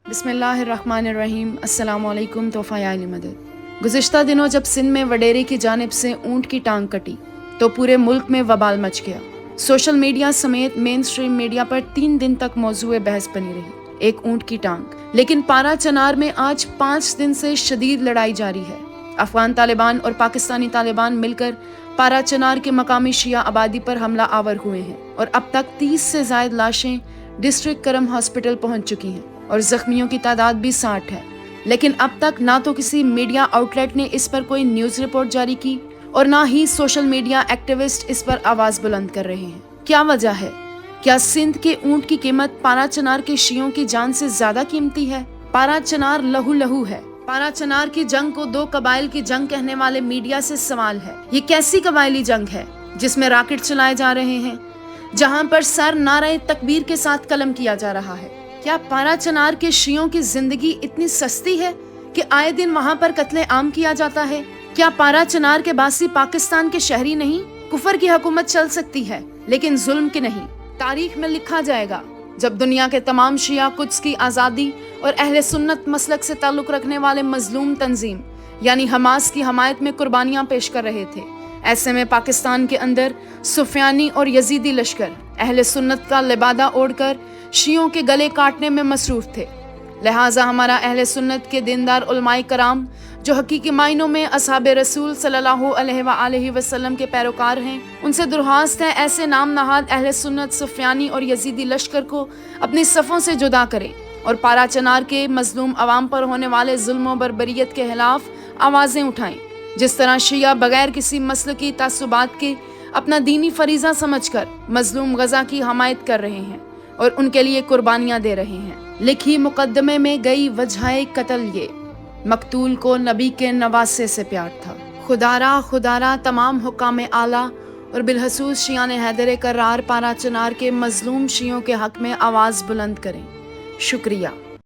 بسم اللہ الرحمن الرحیم۔ السلام علیکم تحفہ علی مدد۔ گزشتہ دنوں جب سندھ میں وڈیرے کی جانب سے اونٹ کی ٹانگ کٹی تو پورے ملک میں وبال مچ گیا۔ سوشل میڈیا سمیت مین سٹریم میڈیا پر 3 دن تک موضوع بحث بنی رہی ایک اونٹ کی ٹانگ۔ لیکن پارا چنار میں آج 5 دن سے شدید لڑائی جاری ہے۔ افغان طالبان اور پاکستانی طالبان مل کر پارا چنار کے مقامی شیعہ آبادی پر حملہ آور ہوئے ہیں اور اب تک 30 سے زائد لاشیں ڈسٹرکٹ کرم ہاسپٹل پہنچ چکی ہیں اور زخمیوں کی تعداد بھی 60 ہے۔ لیکن اب تک نہ تو کسی میڈیا آؤٹ لیٹ نے اس پر کوئی نیوز رپورٹ جاری کی اور نہ ہی سوشل میڈیا ایکٹیوسٹ اس پر آواز بلند کر رہے ہیں۔ کیا وجہ ہے؟ کیا سندھ کے اونٹ کی قیمت پارا چنار کے شیعوں کی جان سے زیادہ قیمتی ہے؟ پارا چنار لہو لہو ہے۔ پارا چنار کی جنگ کو 2 قبائل کی جنگ کہنے والے میڈیا سے سوال ہے، یہ کیسی قبائلی جنگ ہے جس میں راکٹ چلائے جا رہے ہیں، جہاں پر سر نعرہ تکبیر کے ساتھ قلم کیا جا رہا ہے؟ کیا پارا چنار کے شیعوں کی زندگی اتنی سستی ہے کہ آئے دن وہاں پر قتل عام کیا جاتا ہے؟ کیا پارا چنار کے باسی پاکستان کے شہری نہیں؟ کفر کی حکومت چل سکتی ہے لیکن ظلم کی نہیں۔ تاریخ میں لکھا جائے گا جب دنیا کے تمام شیعہ قدس کی آزادی اور اہل سنت مسلک سے تعلق رکھنے والے مظلوم تنظیم یعنی حماس کی حمایت میں قربانیاں پیش کر رہے تھے۔ ایسے میں پاکستان کے اندر سفیانی اور یزیدی لشکر اہل سنت کا لبادہ اوڑھ کر شیعوں کے گلے کاٹنے میں مصروف تھے۔ لہٰذا ہمارا اہل سنت کے دیندار علماء کرام جو حقیقی معنوں میں اصحاب رسول صلی اللہ علیہ وآلہ وسلم کے پیروکار ہیں، ان سے درخواست ہے ایسے نام نہاد اہل سنت سفیانی اور یزیدی لشکر کو اپنی صفوں سے جدا کریں اور پارا چنار کے مظلوم عوام پر ہونے والے ظلم و بربریت کے خلاف آوازیں اٹھائیں۔ جس طرح شیعہ بغیر کسی مسلکی تعصبات کے اپنا دینی فریضہ سمجھ کر مظلوم غزہ کی حمایت کر رہے ہیں اور ان کے لیے قربانیاں دے رہے ہیں۔ لکھی مقدمے میں گئی وجہ قتل یہ، مقتول کو نبی کے نواسے سے پیار تھا۔ خدارا تمام حکام اعلیٰ اور بالخصوص شیعان حیدر کرار پارا چنار کے مظلوم شیعوں کے حق میں آواز بلند کریں۔ شکریہ۔